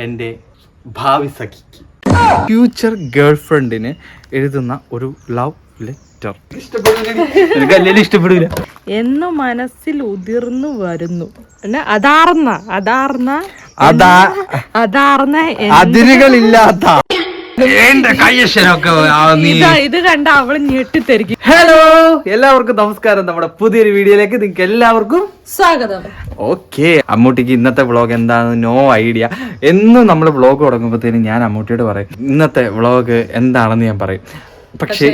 എൻ്റെ ഭാവി സഖിക്ക് future girl ഫ്രണ്ടിന് എഴുതുന്ന ഒരു ലവ് ലെറ്റർ. ഇഷ്ടപ്പെടില്ല എന്ന് മനസ്സിൽ ഉതിർന്നു വരുന്നു. അതിരുകളില്ലാത്ത ഇത് കണ്ട അവള് ഞെട്ടിത്തെരിക്കും. ഹലോ, എല്ലാവർക്കും നമസ്കാരം. നമ്മുടെ പുതിയൊരു വീഡിയോയിലേക്ക് നിങ്ങൾക്ക് എല്ലാവർക്കും സ്വാഗതം. ഓക്കെ, അമ്മൂട്ടിക്ക് ഇന്നത്തെ വ്ളോഗ് എന്താണെന്ന് നോ ഐഡിയ. എന്നും നമ്മൾ വ്ളോഗ് തുടങ്ങുമ്പോഴത്തേനും ഞാൻ അമ്മൂട്ടിയോട് പറയും ഇന്നത്തെ വ്ളോഗ് എന്താണെന്ന് ഞാൻ പറയും. പക്ഷെ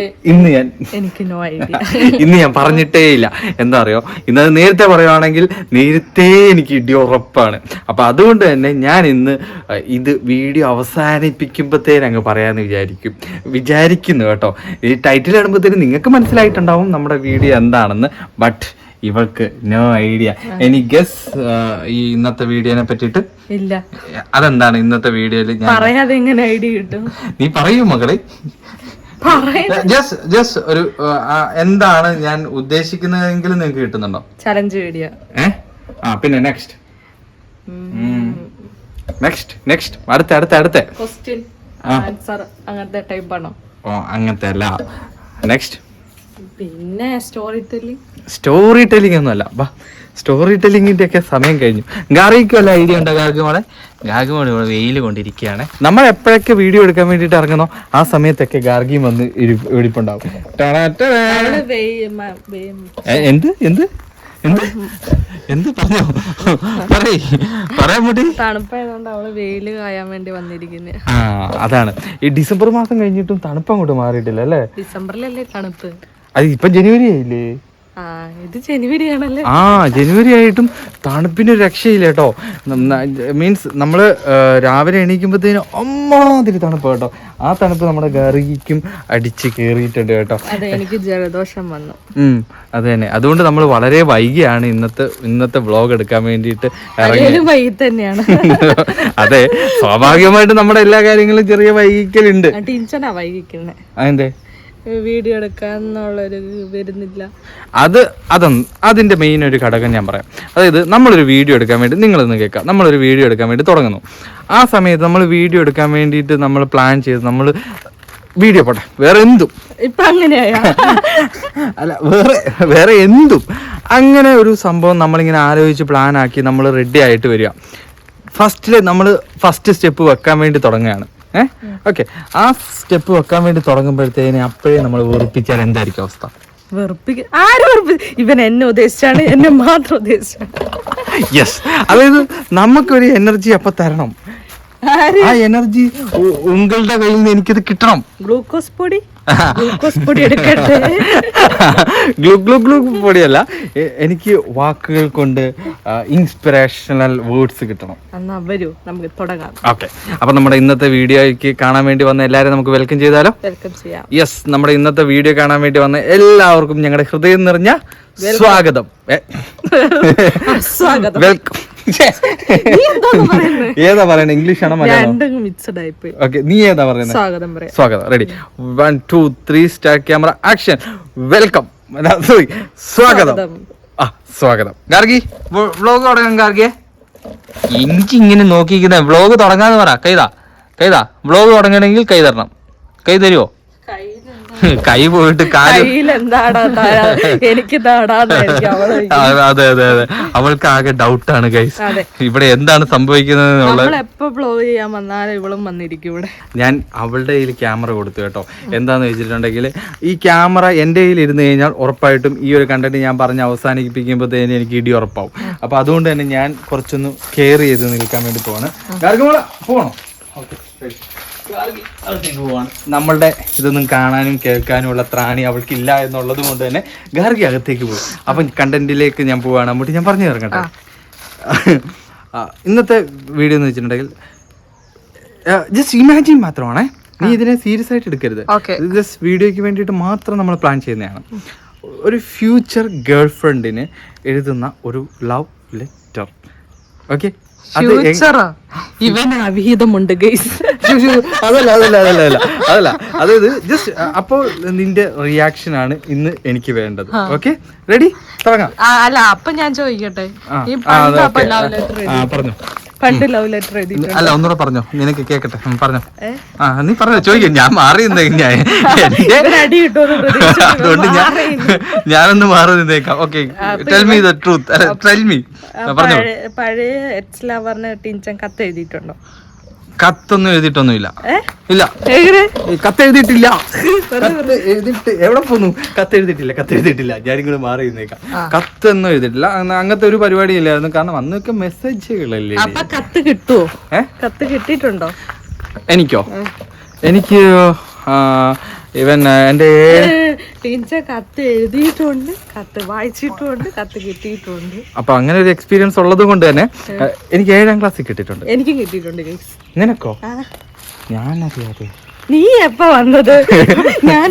എനിക്ക് നോ ഐഡിയ. ഇന്ന് ഞാൻ പറഞ്ഞിട്ടേ ഇല്ല. എന്താ അറിയോ, ഇന്നത് നേരത്തെ പറയുവാണെങ്കിൽ നേരത്തെ എനിക്ക് ഇടി ഉറപ്പാണ്. അപ്പൊ അതുകൊണ്ട് തന്നെ ഞാൻ ഇന്ന് ഇത് വീഡിയോ അവസാനിപ്പിക്കുമ്പോഴത്തേനും അങ്ങ് പറയാന്ന് വിചാരിക്കുന്നു കേട്ടോ. ഈ ടൈറ്റിൽ ഇടുമ്പോഴത്തേനും നിങ്ങൾക്ക് മനസ്സിലായിട്ടുണ്ടാവും നമ്മുടെ വീഡിയോ എന്താണെന്ന്. ബട്ട് ഇവൾക്ക് നോ ഐഡിയ. എനി ഗസ് ഈ ഇന്നത്തെ വീഡിയോനെ പറ്റിയിട്ട്? ഇല്ല. അതെന്താണ് ഇന്നത്തെ വീഡിയോയിൽ ഞാൻ പറയാതെ എങ്ങനെ ഐഡിയ കിട്ടും? നീ പറയൂ മകളെ. ജസ്റ്റ് ഒരു എന്താണ് ഞാൻ ഉദ്ദേശിക്കുന്നതെങ്കിലും നിങ്ങൾക്ക് കിട്ടുന്നുണ്ടോ? Challenge video. പിന്നെ നെക്സ്റ്റ് അടുത്ത ക്വസ്റ്റ്യൻ ആൻസർ അങ്ങനത്തെ ടൈപ്പ് ആണോ? അങ്ങനത്തെ അല്ല. നെക്സ്റ്റ് പിന്നെ സ്റ്റോറി ടെല്ലിംഗ് ഒന്നും അല്ല. സ്റ്റോറി ടെല്ലിങ്ങിന്റെ ഒക്കെ സമയം കഴിഞ്ഞു. ഗാർഗിക്ക് വല്ല ഐഡിയ ഉണ്ടോ? ഗാർഗിമോളെ ഇവിടെ വെയിൽ കൊണ്ടിരിക്കുകയാണ്. നമ്മൾ എപ്പോഴൊക്കെ വീഡിയോ എടുക്കാൻ വേണ്ടിട്ട് ഇറങ്ങുന്നോ ആ സമയത്തൊക്കെ ഗാർഗിയും വന്ന് ഇടിപ്പുണ്ടാവും. എന്ത് എന്ത് എന്ത് എന്ത് പറഞ്ഞോ? പറയാൻ വേണ്ടി തണുപ്പായതുകൊണ്ട് അവള് വെയില് കായാൻ വേണ്ടി വന്നിരിക്കുന്നേ. അതാണ്. ഈ ഡിസംബർ മാസം കഴിഞ്ഞിട്ടും തണുപ്പ് അങ്ങോട്ട് മാറിയിട്ടില്ല അല്ലേ? ഡിസംബറിലല്ലേ തണുപ്പ്? അത് ഇപ്പൊ ജനുവരി ആയില്ലേ? ഇത് ജനുവരി ആണല്ലേ? ജനുവരി ആയിട്ടും തണുപ്പിന് ഒരു രക്ഷയില്ല കേട്ടോ. മീൻസ് നമ്മള് രാവിലെ എണീക്കുമ്പോഴത്തേനും അമ്മാതിരി തണുപ്പ് കേട്ടോ. ആ തണുപ്പ് നമ്മുടെ ഗാർഗിക്കും അടിച്ച് കേറിയിട്ടുണ്ട് കേട്ടോ. എനിക്ക് ജലദോഷം വന്നു. അത് തന്നെ. അതുകൊണ്ട് നമ്മൾ വളരെ വൈകിയാണ് ഇന്നത്തെ വ്ളോഗ് എടുക്കാൻ വേണ്ടിയിട്ട് വൈകി തന്നെയാണ്. അതെ, സ്വാഭാവികമായിട്ട് നമ്മുടെ എല്ലാ കാര്യങ്ങളും ചെറിയ വൈകിക്കലുണ്ട്. ടെൻഷനാ വൈകിക്കുന്നേ. അതെന്തേ? വീഡിയോ എടുക്കാന്നുള്ളൊരു വരുന്നില്ല. അതിന്റെ മെയിൻ ഒരു ഘടകം ഞാൻ പറയാം. അതായത് നമ്മളൊരു വീഡിയോ എടുക്കാൻ വേണ്ടി, നിങ്ങളൊന്ന് കേൾക്കാം, നമ്മളൊരു വീഡിയോ എടുക്കാൻ വേണ്ടി തുടങ്ങുന്നു. ആ സമയത്ത് നമ്മൾ വീഡിയോ എടുക്കാൻ വേണ്ടിയിട്ട് നമ്മൾ പ്ലാൻ ചെയ്ത് നമ്മൾ വീഡിയോ പോട്ടെ വേറെ എന്തും ഇപ്പൊ അങ്ങനെയായ അല്ല വേറെ എന്തും അങ്ങനെ ഒരു സംഭവം നമ്മളിങ്ങനെ ആലോചിച്ച് പ്ലാൻ ആക്കി നമ്മൾ റെഡി ആയിട്ട് വരിക. ഫസ്റ്റ് സ്റ്റെപ്പ് വെക്കാൻ വേണ്ടി തുടങ്ങുകയാണ്. ഓക്കെ, ആ സ്റ്റെപ്പ് വെക്കാൻ വേണ്ടി തുടങ്ങുമ്പോഴത്തേന് അപ്പോഴേ നമ്മൾ വെറുപ്പിച്ചാൽ എന്തായിരിക്കും അവസ്ഥ? ഇവൻ എന്നെ ഉദ്ദേശിച്ചാണ്, എന്നെ മാത്രം ഉദ്ദേശിച്ചാണ്. യെസ്, അതായത് നമുക്കൊരു എനർജി അപ്പൊ തരണം. ആ എനർജി ഉങ്ങളുടെ കയ്യിൽ നിന്ന് എനിക്കത് കിട്ടണം. ഗ്ലൂക്കോസ് പൊടി എടുക്കട്ടെ. ഗ്ലൂ പൊടിയല്ല, എനിക്ക് വാക്കുകൾ കൊണ്ട് ഇൻസ്പിറേഷണൽ വേർഡ്സ് കിട്ടണം. നമുക്ക് തുടങ്ങാം. ഓക്കെ, അപ്പൊ നമ്മുടെ ഇന്നത്തെ വീഡിയോയ്ക്ക് കാണാൻ വേണ്ടി വന്ന എല്ലാവരും നമുക്ക് വെൽക്കം ചെയ്താലോ? വെൽക്കം ചെയ്യാം. യെസ്, നമ്മുടെ ഇന്നത്തെ വീഡിയോ കാണാൻ വേണ്ടി വന്ന എല്ലാവർക്കും ഞങ്ങളുടെ ഹൃദയം നിറഞ്ഞ സ്വാഗതം. വെൽക്കം. ഏതാ പറയണേ? ഇംഗ്ലീഷ് ആണോ മലയാളം? ഓക്കെ, നീ ഏതാ പറയുന്നത്? സ്വാഗതം. Ready, 1 2 3 start. Camera action. Welcome. സ്വാഗതം. ഗാർഗി, വ്ളോഗ് തുടങ്ങാം. ഗാർഗിയെ, എനിക്ക് ഇങ്ങനെ നോക്കിയിരിക്കുന്ന വ്ളോഗ് തുടങ്ങാന്ന് പറ. കൈതാ വ്ളോഗ് തുടങ്ങണമെങ്കിൽ കൈ തരണം. കൈ തരുമോ? കൈ പോയിട്ട് അതെ അവൾക്ക് ആകെ ഡൗട്ടാണ് ഗൈസ്, ഇവിടെ എന്താണ് സംഭവിക്കുന്നത് എന്നുള്ളത്. ഞാൻ അവളുടെ കയ്യിൽ ക്യാമറ കൊടുത്തു കേട്ടോ. എന്താന്ന് വെച്ചിട്ടുണ്ടെങ്കിൽ ഈ ക്യാമറ എന്റെ കയ്യിൽ ഇരുന്ന് കഴിഞ്ഞാൽ ഉറപ്പായിട്ടും ഈ ഒരു കണ്ടന്റ് ഞാൻ പറഞ്ഞ് അവസാനിപ്പിക്കുമ്പോഴത്തേന് എനിക്ക് ഇടി ഉറപ്പാവും. അപ്പൊ അതുകൊണ്ട് തന്നെ ഞാൻ കുറച്ചൊന്ന് കെയർ ചെയ്ത് നിൽക്കാൻ വേണ്ടി പോവാണ്. പോകണോ? നമ്മളുടെ ഇതൊന്നും കാണാനും കേൾക്കാനും ഉള്ള ത്രാണി അവൾക്കില്ല എന്നുള്ളത് കൊണ്ട് തന്നെ ഗാർഗി അകത്തേക്ക് പോകും. അപ്പം കണ്ടന്റിലേക്ക് ഞാൻ പോവാണ്. അങ്ങോട്ട് ഞാൻ പറഞ്ഞു തരട്ടെ. ഇന്നത്തെ വീഡിയോ എന്ന് വെച്ചിട്ടുണ്ടെങ്കിൽ ജസ്റ്റ് ഇമാജിൻ മാത്രമാണേ. നീ ഇതിനെ സീരിയസ് ആയിട്ട് എടുക്കരുത്. ജസ്റ്റ് വീഡിയോയ്ക്ക് വേണ്ടിയിട്ട് മാത്രം നമ്മൾ പ്ലാൻ ചെയ്യുന്നതാണ്. ഒരു ഫ്യൂച്ചർ ഗേൾ ഫ്രണ്ടിന് എഴുതുന്ന ഒരു ലവ് ലെറ്റർ. ഓക്കെ, ഇവന് അവിഹിതമുണ്ട് ഗൈസ്. അതല്ല അതായത് ജസ്റ്റ് അപ്പോൾ നിന്റെ റിയാക്ഷൻ ആണ് ഇന്ന് എനിക്ക് വേണ്ടത്. Okay, ready? തുടങ്ങാം. അല്ല, അപ്പൊ ഞാൻ ചോദിക്കട്ടെ, പറഞ്ഞു. പണ്ട് ലവ് ലെറ്റർ എഴുതിയിട്ടുണ്ട്. അല്ല ഒന്നുകൂടെ പറഞ്ഞോ, നിനക്ക് കേക്കട്ടെ, പറഞ്ഞോ. ഏ? ആ നീ പറഞ്ഞോ, ചോദിക്കാം. ഞാൻ മാറി നിന്നേക്കാം. ഇവന് അടി കിട്ടുമെന്ന് പ്രതീക്ഷിച്ചു. അതുകൊണ്ട് ഞാനൊന്ന് മാറി നിന്നേക്കാം. Okay, tell me the truth. അല്ല, ടെൽ മീ. പറഞ്ഞോ. പഴയ എക്സ് ലവറിന് ടീച്ചൻ കത്ത് എഴുതിയിട്ടുണ്ടോ? കത്തൊന്നും എഴുതിയിട്ടൊന്നുമില്ല. ഇല്ല, കത്ത് എഴുതിയിട്ടില്ല. എഴുതിട്ട് എവിടെ പോന്നു? കത്ത് എഴുതിയിട്ടില്ല. ഞാനിങ്ങോട്ട് മാറി നിന്നേക്കാം. കത്തൊന്നും എഴുതിയിട്ടില്ല. അങ്ങനത്തെ ഒരു പരിപാടി ഇല്ലായിരുന്നു. കാരണം അന്നൊക്കെ മെസ്സേജുകളല്ലേ. അപ്പൊ കത്ത് കിട്ടുവോ? കത്ത് കിട്ടിയിട്ടുണ്ടോ? എനിക്കോ? എനിക്ക് ഇവൻ എന്റെ ടീച്ചർ കത്ത് എഴുതിയിട്ടുണ്ട്, കത്ത് വായിച്ചിട്ടുണ്ട്, കത്ത് കിട്ടിയിട്ടുണ്ട്. അപ്പൊ അങ്ങനെ ഒരു എക്സ്പീരിയൻസ് ഉള്ളത് കൊണ്ട് തന്നെ എനിക്ക് 7ാം ക്ലാസ്സിൽ കിട്ടിയിട്ടുണ്ട്. എനിക്കും കിട്ടിയിട്ടുണ്ട്. നിനക്കോ? ഞാനറിയാതെ. നീ എപ്പ വന്നത്? ഞാൻ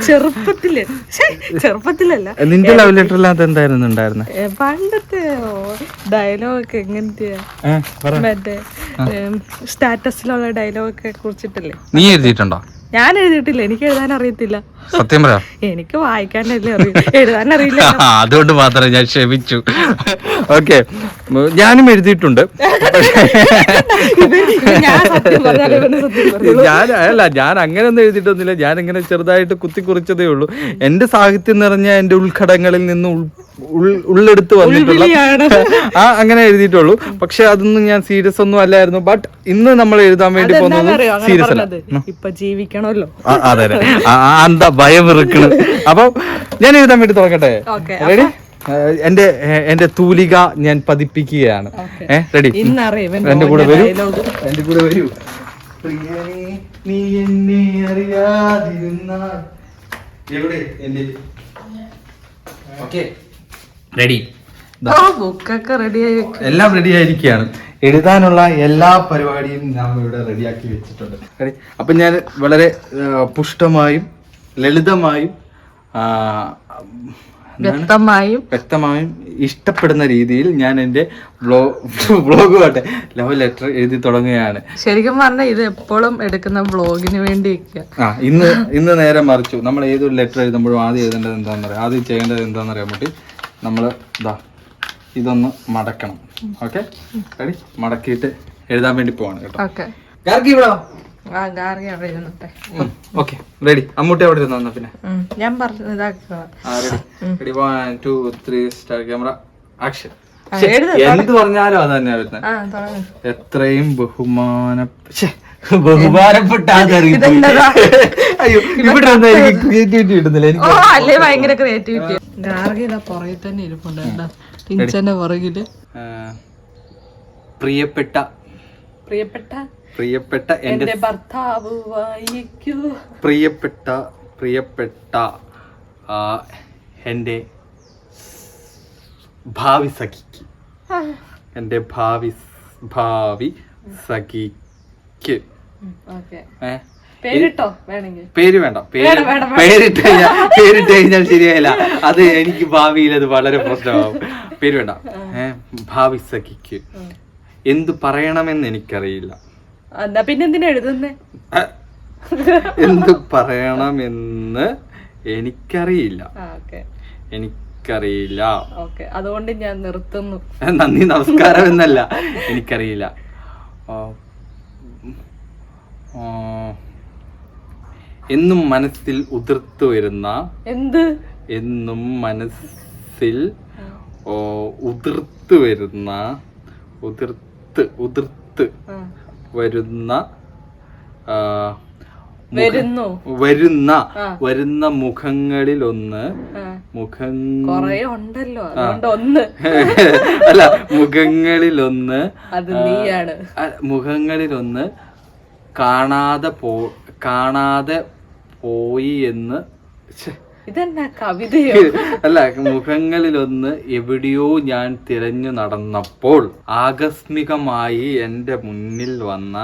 ചെറുപ്പത്തിലല്ല. നിന്റെ ലവ് ലെറ്ററിനകത്ത് എന്തായിരുന്നു ഉണ്ടായിരുന്നത്? പണ്ടത്തെ ഡയലോഗൊക്കെ എങ്ങനത്തെയാ? മറ്റേ സ്റ്റാറ്റസിലുള്ള ഡയലോഗൊക്കെ കുറിച്ചിട്ടല്ലേ. നീ എഴുതിയിട്ടുണ്ടോ? ഞാൻ എഴുതിയിട്ടില്ല, എനിക്ക് എഴുതാൻ അറിയത്തില്ല. സത്യം പറയാ, എനിക്ക് വായിക്കാനല്ലേ അറിയൂ, എഴുതാൻ അറിയില്ല. അതുകൊണ്ട് മാത്രമേ ഞാൻ ക്ഷമിച്ചു. ഓക്കെ, ഞാനും എഴുതിയിട്ടുണ്ട്. ഞാൻ അങ്ങനെയൊന്നും എഴുതിയിട്ടൊന്നുമില്ല. ഞാൻ ഇങ്ങനെ ചെറുതായിട്ട് കുറിച്ചതേ ഉള്ളൂ. എന്റെ സാഹിത്യം നിറഞ്ഞ എന്റെ ഉൾഘടങ്ങളിൽ നിന്ന് ഉള്ളെടുത്ത് വന്നിട്ടുള്ള അങ്ങനെ എഴുതിയിട്ടുള്ളൂ. പക്ഷെ അതൊന്നും ഞാൻ സീരിയസ് ഒന്നും അല്ലായിരുന്നു. ബട്ട് ഇന്ന് നമ്മൾ എഴുതാൻ വേണ്ടി പോകുന്നത് സീരിയസ് അല്ല. ഇപ്പൊ ജീവിക്കണമല്ലോ. അതെ, എന്താ ഭയം ഇറക്കണം. അപ്പൊ ഞാൻ എഴുതാൻ വേണ്ടി തുടങ്ങട്ടെ. റെഡി? എന്റെ തൂലിക ഞാൻ പതിപ്പിക്കുകയാണ്. റെഡി? എന്റെ കൂടെ വരൂ. നീ എന്നെ അറിയാതിരുന്നാൽ എവിടെ എന്റെ. Okay, ready? ബുക്കൊക്കെ റെഡിയായി, എല്ലാം റെഡി ആയിരിക്കുകയാണ്. എഴുതാനുള്ള എല്ലാ പരിപാടിയും നാം ഇവിടെ റെഡിയാക്കി വെച്ചിട്ടുണ്ട്. റെഡി? അപ്പം ഞാൻ വളരെ പുഷ്ടമായും ലളിതമായും വ്യക്തമായും ഇഷ്ടപ്പെടുന്ന രീതിയിൽ ഞാൻ എൻ്റെ ബ്ലോഗ് പോട്ടെ ലവ് ലെറ്റർ എഴുതി തുടങ്ങുകയാണ്. ശരിക്കും പറഞ്ഞാൽ ഇത് എപ്പോഴും എടുക്കുന്ന ബ്ലോഗിന് വേണ്ടി. ഇന്ന് നേരെ മറിച്ചു. നമ്മൾ ഏതൊരു ലെറ്റർ എഴുതുമ്പോഴും ആദ്യം എഴുതേണ്ടത് എന്താണെന്ന് പറയാം, ആദ്യം ചെയ്യേണ്ടത് എന്താണെന്ന് അറിയാൻ പറ്റി നമ്മൾ ഇതൊന്ന് മടക്കണം. Okay, ready? മടക്കിയിട്ട് എഴുതാൻ വേണ്ടി പോവാണ് കേട്ടോ. Okay, ready? അമ്മൂട്ടി അവിടെ ഇരുന്നു. പിന്നെ ഞാൻ പറഞ്ഞത് 1 2 3 സ്റ്റാർട്ട് ക്യാമറ ആക്ഷൻ. എന്ത് പറഞ്ഞാലും അത് തന്നെയാ വരുന്നത്. എത്രയും ബഹുമാനപ്പെട്ട അയ്യോ, ഇവിടെ ക്രിയേറ്റിവിറ്റി കിട്ടുന്നില്ല എനിക്ക്. ഭയങ്കര ക്രിയേറ്റിവിറ്റി. ഗാർഗിയുടെ പുറകിൽ തന്നെ ഇരിപ്പുണ്ട്. ടീച്ചറിന്റെ പുറകില് പ്രിയപ്പെട്ട എന്റെ ഭർത്താവ് വായിക്കൂ. പ്രിയപ്പെട്ട എന്റെ ഭാവി സഖിക്ക്. എന്റെ ഭാവി സഖിക്ക്. പേര് വേണ്ട. പേരിട്ട് കഴിഞ്ഞാൽ ശരിയായില്ല. അത് എനിക്ക് ഭാവിയിൽ അത് വളരെ പ്രശ്നമാവും. പേര് വേണ്ട. ഭാവി സഖിക്ക് എന്തു പറയണമെന്ന് എനിക്കറിയില്ല. പിന്നെന്തിനാ എഴുതുന്നേ? എന്തു പറയണമെന്ന് എനിക്കറിയില്ല. അതുകൊണ്ട് ഞാൻ നിർത്തുന്നു. നന്ദി നമസ്കാരം എന്നല്ല, എനിക്കറിയില്ല. എന്നും മനസ്സിൽ ഉതിർത്തു വരുന്ന എന്നും മനസ്സിൽ ഉതിർത്തു വരുന്ന വരുന്ന മുഖങ്ങളിലൊന്ന് അല്ല മുഖങ്ങളിലൊന്ന് കാണാതെ പോയി എന്ന്. അല്ല, മുഖങ്ങളിലൊന്ന് എവിടെയോ ഞാൻ തിരഞ്ഞു നടന്നപ്പോൾ ആകസ്മികമായി എന്റെ മുന്നിൽ വന്ന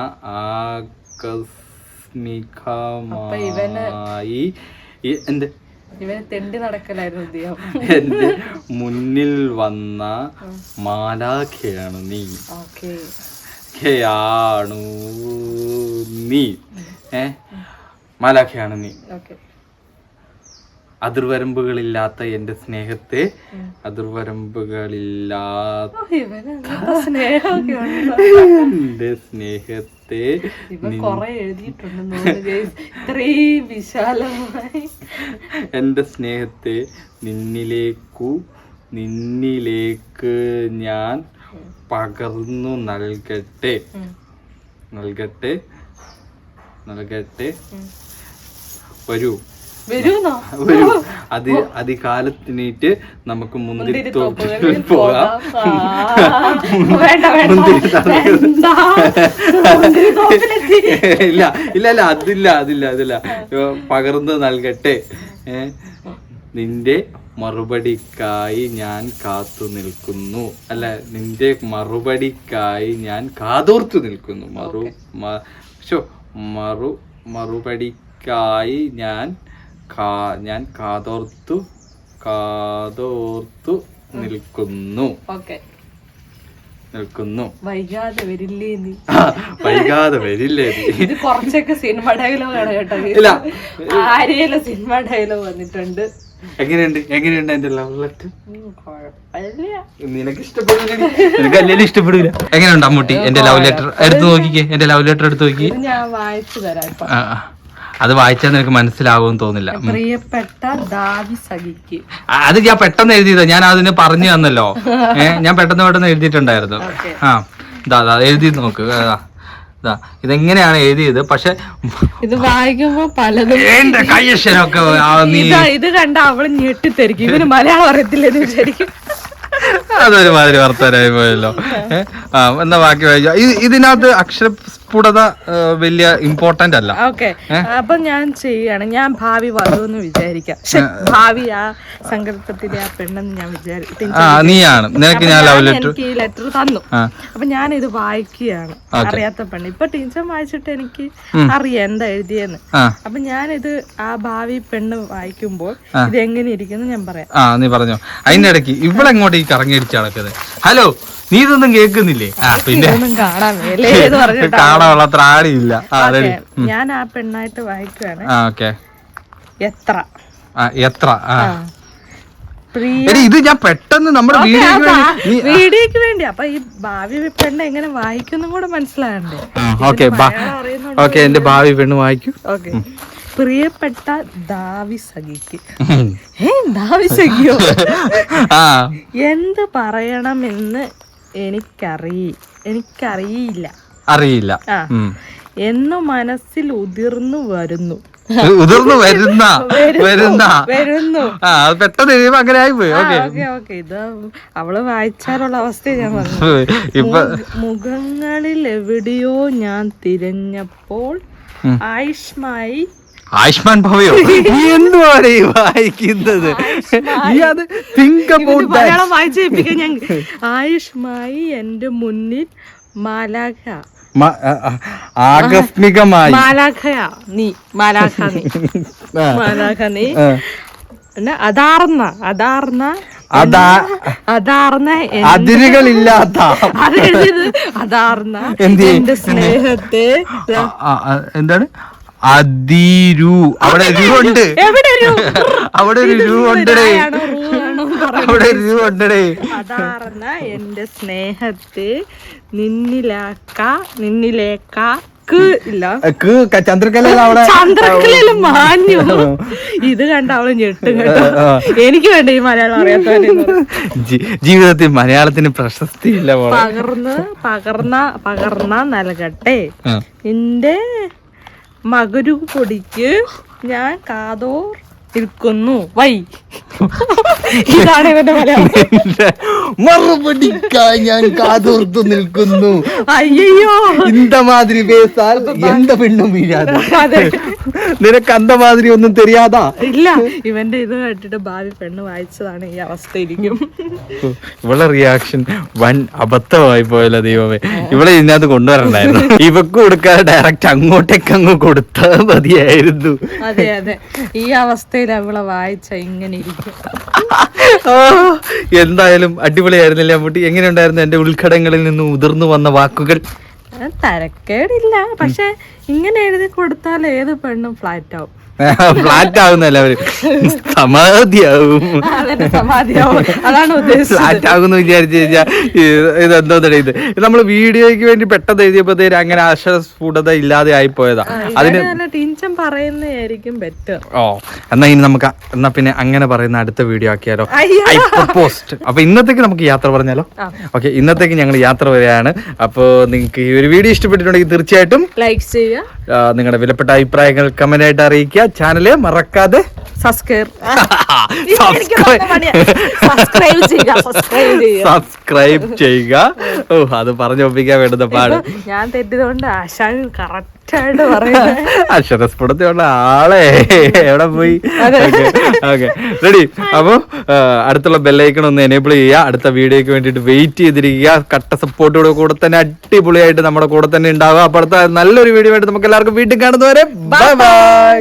എന്റെ മുന്നിൽ വന്ന മാലാഖയാണ് നീ. മാലാഖയാണ് നീ. അതിർവരമ്പുകളില്ലാത്ത എന്റെ സ്നേഹത്തെ എന്റെ സ്നേഹത്തെ എന്റെ സ്നേഹത്തെ നിന്നിലേക്ക് ഞാൻ പകർന്നു നൽകട്ടെ. വരൂ അതികാലത്തിനീറ്റ് നമുക്ക് മുന്തിരിത്തോപ്പിൽ പോകാം. ഇല്ല അതില്ല പകർന്നു നൽകട്ടെ. നിന്റെ മറുപടിക്കായി ഞാൻ കാത്തു നിൽക്കുന്നു. നിന്റെ മറുപടിക്കായി ഞാൻ കാതോർത്തു നിൽക്കുന്നു. മറുപടിക്കായി ഞാൻ കാതോർത്തു നിൽക്കുന്നു. വൈകാതെ വരില്ലേ നീ? ഇത് കുറച്ചൊക്കെ സിനിമ ഡയലോഗാണ് കേട്ടോ. ആരെയല്ല സിനിമ ഡയലോഗ് വന്നിട്ടുണ്ട്. എങ്ങനെയുണ്ട് എന്റെ ലവ് ലെറ്റർ? നിനക്ക് ഇഷ്ടപ്പെടില്ല, നിനക്ക് അല്ലെങ്കിലും ഇഷ്ടപ്പെടില്ല. എങ്ങനെയുണ്ട് അമ്മൂട്ടി എന്റെ ലവ് ലെറ്റർ? എടുത്തു നോക്കിക്കേ, എന്റെ ലവ് ലെറ്റർ എടുത്തു നോക്കി. ഞാൻ വായിച്ചു തരാം. അത് വായിച്ചാൽ നിനക്ക് മനസ്സിലാവുമെന്ന് തോന്നില്ല. പ്രിയപ്പെട്ട ദാവി സഖിക്ക്. അത് ഞാൻ പെട്ടെന്ന് എഴുതിയതാ, ഞാൻ അതിന് പറഞ്ഞു തന്നല്ലോ. ഞാൻ പെട്ടെന്ന് എഴുതിയിട്ടുണ്ടായിരുന്നു. എഴുതി നോക്ക്. ഇതെങ്ങനെയാണ് എഴുതിയത്? പക്ഷെ ഇത് വായിക്കുമ്പോ പലതും എന്റെ കയ്യക്ഷരമൊക്കെ ഇത് കണ്ട അവള് ഞെട്ടിത്തെരിക്കും. ഇവന് മലയാളം അറിയത്തില്ലെന്ന് വിചാരിക്കും. അതൊരുമാതിരി വർത്തനായി പോയല്ലോ. എന്നാ ബാക്കി വായിക്കാം. ഇതിനകത്ത് അക്ഷരസ്ഫുടത വലിയ ഇമ്പോർട്ടന്റ് അല്ല. ഓക്കെ, അപ്പൊ ഞാൻ ചെയ്യാണ്. ഞാൻ ഭാവി വധുവെന്ന് വിചാരിക്കാം. ഭാവി ആ സങ്കല്പത്തിലെ ആ പെണ്ണെന്ന് ഞാൻ വിചാരിക്കും. നീയാണ്, നിനക്ക് ഞാൻ ലവ് ലെറ്റർ ഈ ലെറ്റർ തന്നു. അപ്പൊ ഞാൻ ഇത് വായിക്കുകയാണ്. അറിയാത്ത പെണ്ണ്. ഇപ്പൊ ടീച്ചർ വായിച്ചിട്ട് എനിക്ക് അറിയാം എന്താ എഴുതിയെന്ന്. അപ്പൊ ഞാനിത് ആ ഭാവി പെണ്ണ് വായിക്കുമ്പോൾ ഇത് എങ്ങനെ ഇരിക്കുന്നു ഞാൻ പറയാം. നീ പറഞ്ഞോ. അതിന്റെ ഇടയ്ക്ക് ഇവളെങ്ങോട്ട് ഈ കറങ്ങിയടിച്ച് നടക്കുന്നത്? ഹലോ, നീ ഇതൊന്നും കേൾക്കുന്നില്ലേ? പിന്നെ കാണാനുള്ള ത്രാണിയില്ല. ഞാൻ ആ പെണ്ണായിട്ട് വായിക്കുകയാണ്. എത്ര ഇത് ഞാൻ പെട്ടെന്ന് നമ്മുടെ വീഡിയോക്ക് വേണ്ടി. അപ്പൊ ഈ ഭാവി പെണ്ണ് എങ്ങനെ വായിക്കും കൂടെ മനസ്സിലാകണ്ടേ? ഓക്കെ, എന്റെ ഭാവി പെണ്ണ് വായിക്കൂ. ഓക്കെ. പ്രിയപ്പെട്ട ദാവി സഖിക്ക്. ദാവി സഖിയോ? എന്ത് പറയണമെന്ന് എനിക്കറിയില്ല. എന്നു മനസ്സിൽ ഉതിർന്നു വരുന്നു. പെട്ടെന്ന് അങ്ങനെ ആയിപ്പോയി. ഇത് അവള് വായിച്ചാലുള്ള അവസ്ഥ ഞാൻ പറഞ്ഞു. മുഖങ്ങളിൽ എവിടെയോ ഞാൻ തിരഞ്ഞപ്പോൾ ആയുഷ്മാൻ ഭവയോ എന്തുവാണ് ഈ വായിക്കുന്നത്? മലയാളം വായിച്ചേപ്പിക്കാൻ ഞാൻ. ആയുഷ്മായി എന്റെ മുന്നിൽ ആകസ്മികമായി മാലാഖ നീ അതിരുകളില്ലാത്ത എന്റെ സ്നേഹത്തെ എന്താണ് അതിരു? അവിടെ ഉണ്ട്, അവിടെ ഒരു രൂ ഉണ്ടേ, അവിടെ ഒരു രൂ ഉണ്ടേ. അതാർന്ന എന്റെ സ്നേഹത്തെ ചന്ദ്രക്കലയിൽ മാഞ്ഞു. ഇത് കണ്ട അവള് ഞെട്ടും കേട്ടോ. എനിക്ക് വേണ്ട ഈ മലയാളം അറിയാത്ത. ജീവിതത്തിൽ മലയാളത്തിന് പ്രശസ്തി ഇല്ല. പകർന്ന നൽകട്ടെ നിന്റെ മകരു പൊടിക്ക് ഞാൻ കാതോർ നിൽക്കുന്നു. ഇതാണ് ഇവന്റെ മലയാളം. മറുപടിക്കായി ഞാൻ കാതോർത്തു നിൽക്കുന്നു. അയ്യോ, ഇന്തമാതിരി പേസാൽ എന്ത പെണ്ണും വീഴാതെ. നിനക്ക് അന്തമാതിരി ഒന്നും தெரியாதா? ഇല്ല, ഇവന്റെ ഇത് കേട്ടിട്ട് ഭാവി പെണ്ണ് വായിച്ചതാണ് ഈ അവസ്ഥയിരിക്കും. ഇവളെ റിയാക്ഷൻ വൻ അബദ്ധമായി പോയല്ലോ ദൈവമേ. ഇവളെ ഇതിനകത്ത് കൊണ്ടുവരണ്ടായിരുന്നു. ഇവക്ക് കൊടുക്കാതെ ഡയറക്റ്റ് അങ്ങ് കൊടുത്താൽ മതിയായിരുന്നു. അതെ, ഈ അവസ്ഥയിൽ അവളെ വായിച്ച ഇങ്ങനെ ഇരിക്കും. എന്തായാലും അടിപൊളിയായിരുന്നില്ലേ അമ്മൂട്ടി? എങ്ങനെയുണ്ടായിരുന്നു എന്റെ ഉൾക്കടങ്ങളിൽ നിന്ന് ഉതിർന്നു വന്ന വാക്കുകൾ? തരക്കേടില്ല, പക്ഷെ ഇങ്ങനെ എഴുതി കൊടുത്താൽ ഏത് പെണ്ണും ഫ്ലാറ്റ് ആവും. ഫ്ലാറ്റ് ആകുന്നല്ല അവര് സമാധിയാവും. അതാണ് ഉദ്ദേശിച്ചത്. ഫ്ലാറ്റ് ആകുമെന്ന് വിചാരിച്ചു കഴിഞ്ഞാൽ ഇതെന്തോന്നടേ ഇത് നമ്മൾ വീഡിയോയ്ക്ക് വേണ്ടി പെട്ടെന്ന് എഴുതിയപ്പോഴത്തേക്ക് അങ്ങനെ അക്ഷരസ്ഫുടത ഇല്ലാതെ ആയി പോയതാ. അതിന് ടീച്ചർ പറയുന്നതായിരിക്കും ബെറ്റർ. എന്നാ ഇനി നമുക്ക് എന്നാ പിന്നെ അങ്ങനെ പറയുന്ന അടുത്ത വീഡിയോ ആക്കിയാലോ? പോസ്റ്റ്. അപ്പൊ ഇന്നത്തേക്ക് നമുക്ക് യാത്ര പറഞ്ഞാലോ? ഓക്കെ, ഇന്നത്തേക്ക് ഞങ്ങൾ യാത്ര വരികയാണ്. അപ്പോൾ നിങ്ങൾക്ക് ഈ ഒരു വീഡിയോ ഇഷ്ടപ്പെട്ടിട്ടുണ്ടെങ്കിൽ തീർച്ചയായിട്ടും ലൈക്ക് ചെയ്യുക, നിങ്ങളുടെ വിലപ്പെട്ട അഭിപ്രായങ്ങൾ കമന്റ് ആയിട്ട് അറിയിക്കുക. ചാനല് മറക്കാതെ സബ്സ്ക്രൈബ് ചെയ്യുക. ഓ, അത് പറഞ്ഞൊപ്പിക്കാൻ വേണ്ടുന്ന പാട് ഞാൻ തെറ്റിയതുകൊണ്ട് ആശാൻ കറക്റ്റ് ആയിട്ട് പറയുന്നത്. അക്ഷരസ്ഫുടത്തിലുള്ള ആളെ എവിടെ പോയി? Okay, ready. അപ്പൊ അടുത്തുള്ള ബെല്ലൈക്കൺ ഒന്ന് എനേബിൾ ചെയ്യുക. അടുത്ത വീഡിയോക്ക് വേണ്ടിയിട്ട് വെയിറ്റ് ചെയ്തിരിക്കുക. കട്ട സപ്പോർട്ടോടെ കൂടെ തന്നെ അടിപൊളിയായിട്ട് നമ്മുടെ കൂടെ തന്നെ ഉണ്ടാവുക. അപ്പൊ അടുത്ത നല്ലൊരു വീഡിയോ ആയിട്ട് നമുക്ക് എല്ലാവർക്കും വീണ്ടും കാണുന്നവരെ ബൈ ബൈ.